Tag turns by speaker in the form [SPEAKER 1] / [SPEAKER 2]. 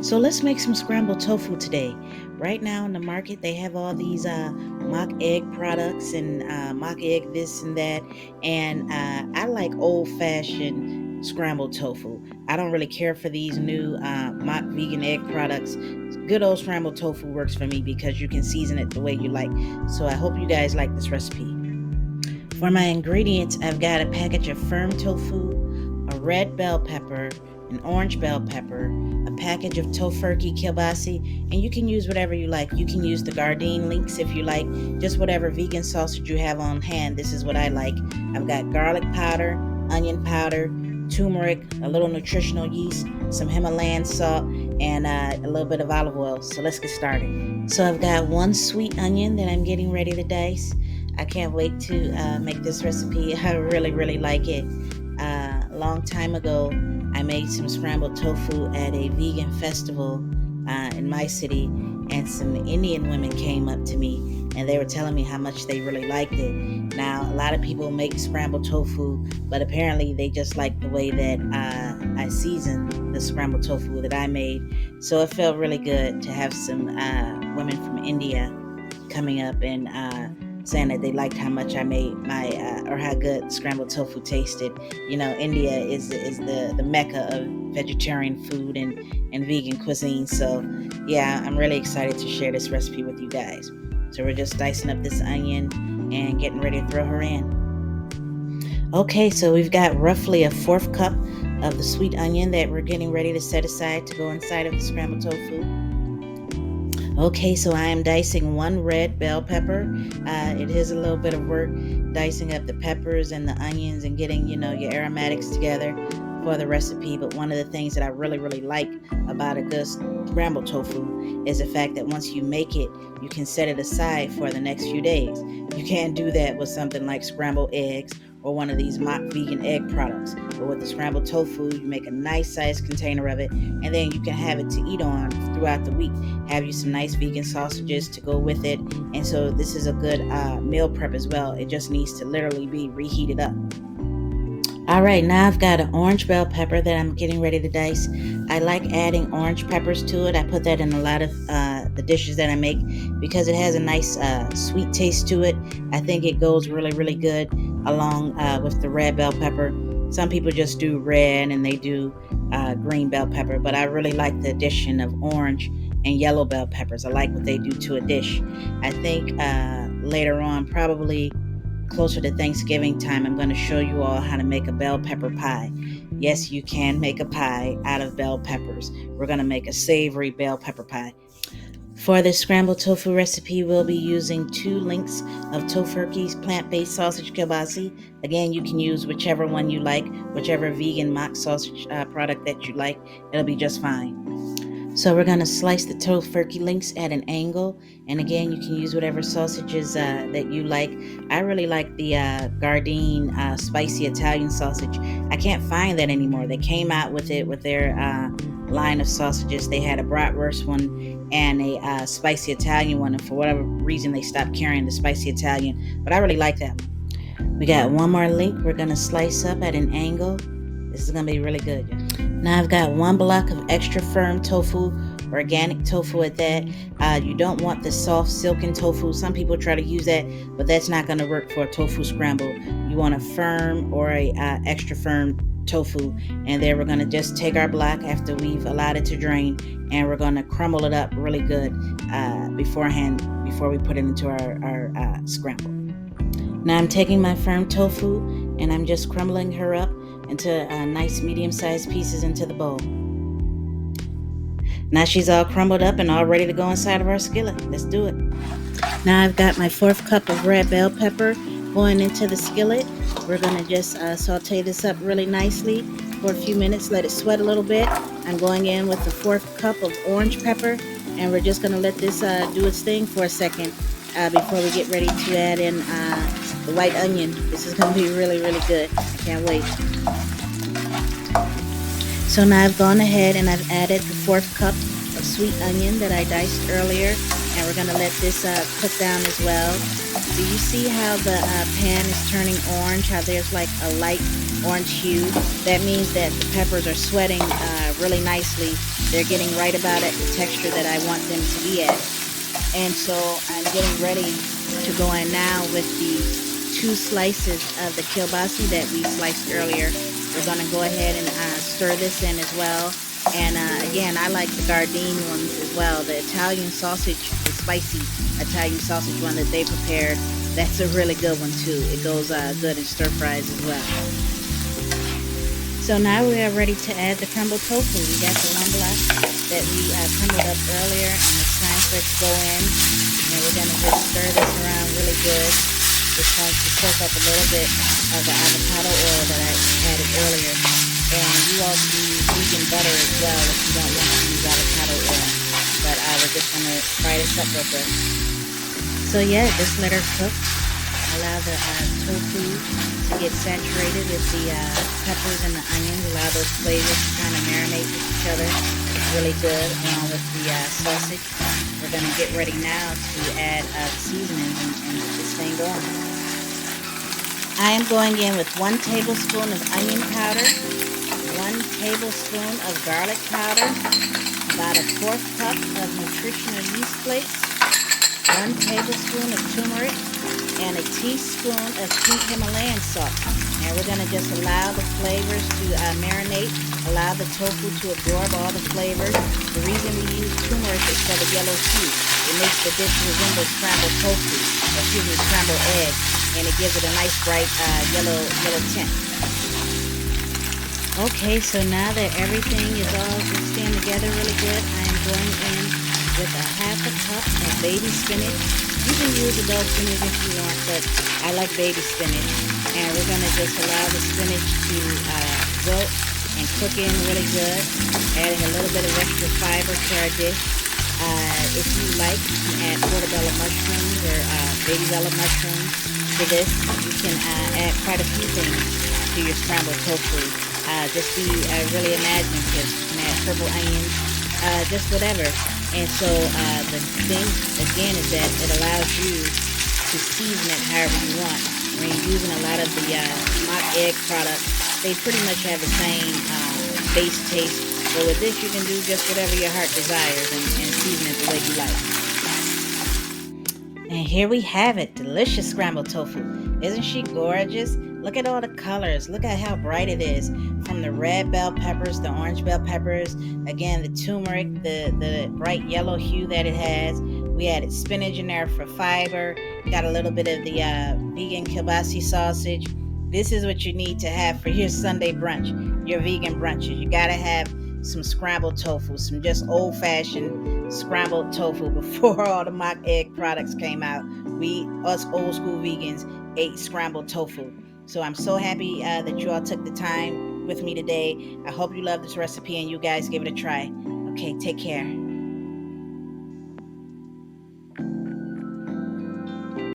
[SPEAKER 1] So let's make some scrambled tofu today. Right now in the market, they have all these mock egg products and mock egg this and that. And I like old fashioned scrambled tofu. I don't really care for these new mock vegan egg products. Good old scrambled tofu works for me because you can season it the way you like. So I hope you guys like this recipe. For my ingredients, I've got a package of firm tofu, a red bell pepper, an orange bell pepper, a package of tofurkey kielbasi, and you can use whatever you like. You can use the Gardein links if you like, just whatever vegan sausage you have on hand. This is what I like. I've got garlic powder, onion powder, turmeric, a little nutritional yeast, some Himalayan salt, and a little bit of olive oil. So let's get started. So I've got one sweet onion that I'm getting ready to dice. I can't wait to make this recipe. I really, really like it. A long time ago, I made some scrambled tofu at a vegan festival in my city, and some Indian women came up to me and they were telling me how much they really liked it. Now, a lot of people make scrambled tofu, but apparently they just like the way that I seasoned the scrambled tofu that I made. So it felt really good to have some women from India coming up and saying that they liked how much I made my or how good scrambled tofu tasted. You know, India is the mecca of vegetarian food and vegan cuisine. So yeah, I'm really excited to share this recipe with you guys. So we're just dicing up this onion and getting ready to throw her in. Okay, so we've got roughly a fourth cup of the sweet onion that we're getting ready to set aside to go inside of the scrambled tofu. Okay, so I am dicing one red bell pepper. It is a little bit of work dicing up the peppers and the onions and getting, your aromatics together for the recipe. But one of the things that I really, really like about a good scrambled tofu is the fact that once you make it, you can set it aside for the next few days. You can't do that with something like scrambled eggs or one of these mock vegan egg products. But with the scrambled tofu, you make a nice sized container of it, and then you can have it to eat on throughout the week. Have you some nice vegan sausages to go with it. And so this is a good meal prep as well. It just needs to literally be reheated up. All right, now I've got an orange bell pepper that I'm getting ready to dice. I like adding orange peppers to it. I put that in a lot of the dishes that I make because it has a nice sweet taste to it. I think it goes really, really good along with the red bell pepper. Some people just do red and they do green bell pepper, but I really like the addition of orange and yellow bell peppers. I like what they do to a dish. I think later on, probably closer to Thanksgiving time, I'm going to show you all how to make a bell pepper pie. Yes, you can make a pie out of bell peppers. We're going to make a savory bell pepper pie. For this scrambled tofu recipe, we'll be using 2 links of Tofurkey's plant-based sausage kielbasi. Again, you can use whichever one you like, whichever vegan mock sausage product that you like. It'll be just fine. So we're going to slice the tofurkey links at an angle. And again, you can use whatever sausages that you like. I really like the Gardein spicy Italian sausage. I can't find that anymore. They came out with it with their line of sausages. They had a bratwurst one and a spicy Italian one. And for whatever reason, they stopped carrying the spicy Italian. But I really like that one. We got one more link we're going to slice up at an angle. This is going to be really good. Now I've got 1 block of extra firm tofu, organic tofu at that. You don't want the soft silken tofu. Some people try to use that, but that's not going to work for a tofu scramble. You want a firm or a extra firm tofu. And then we're going to just take our block after we've allowed it to drain, and we're going to crumble it up really good beforehand before we put it into our scramble. Now I'm taking my firm tofu and I'm just crumbling her up into nice medium-sized pieces into the bowl. Now she's all crumbled up and all ready to go inside of our skillet. Let's do it. Now I've got my 4th cup of red bell pepper going into the skillet. We're going to just saute this up really nicely for a few minutes, let it sweat a little bit. I'm going in with the 4th cup of orange pepper, and we're just going to let this do its thing for a second before we get ready to add in the white onion. This is going to be really, really good. Can't wait. So now I've gone ahead and I've added the 4th cup of sweet onion that I diced earlier, and we're going to let this cook down as well. Do you see how the pan is turning orange, how there's like a light orange hue? That means that the peppers are sweating really nicely. They're getting right about at the texture that I want them to be at. And so I'm getting ready to go in now with the 2 slices of the kielbasa that we sliced earlier. We're going to go ahead and stir this in as well. And again, I like the Gardein ones as well. The Italian sausage, the spicy Italian sausage one that they prepared, that's a really good one too. It goes good in stir fries as well. So now we are ready to add the crumbled tofu. We got the one block that we crumbled up earlier, and it's time for it to go in. And we're going to just stir this around really good. It's going to soak up a little bit of the avocado oil that I added earlier. And you all can use vegan butter as well if you don't want to use avocado oil. But we're just going to fry this up real quick. So yeah, just let her cook. Allow the tofu to get saturated with the peppers and the onions. Allow those flavors to kind of marinate with each other really good along with the sausage. We're going to get ready now to add seasonings and get this thing going. I am going in with 1 tablespoon of onion powder, 1 tablespoon of garlic powder, about a 1/4 cup of nutritional yeast flakes, 1 tablespoon of turmeric, and a teaspoon of pink Himalayan salt. And we're going to just allow the flavors to marinate, allow the tofu to absorb all the flavors. The reason we use turmeric is for the yellow hue. It makes the dish resemble scrambled tofu, scrambled egg, and it gives it a nice bright yellow tint. Okay, so now that everything is all mixed together really good, I am going in with a 1/2 cup of baby spinach. You can use adult spinach if you want, but I like baby spinach. And we're going to just allow the spinach to wilt and cook in really good, adding a little bit of extra fiber to our dish. If you like, you can add portobello mushrooms or baby bella mushrooms to this. You can add quite a few things to your scrambled tofu. Just be really imaginative. You can add purple onions, just whatever. And so the thing, again, is that it allows you to season it however you want. When you're using a lot of the mock egg products, they pretty much have the same base taste. But with this, you can do just whatever your heart desires and season it the way you like. And here we have it, delicious scrambled tofu. Isn't she gorgeous? Look at all the colors. Look at how bright it is. From the red bell peppers, the orange bell peppers, again, the turmeric, the bright yellow hue that it has. We added spinach in there for fiber. Got a little bit of the vegan kielbasa sausage. This is what you need to have for your Sunday brunch, your vegan brunches. You gotta have some scrambled tofu, some just old-fashioned scrambled tofu before all the mock egg products came out. Us old school vegans, ate scrambled tofu. So I'm so happy that you all took the time with me today. I hope you love this recipe and you guys give it a try. Okay, take care.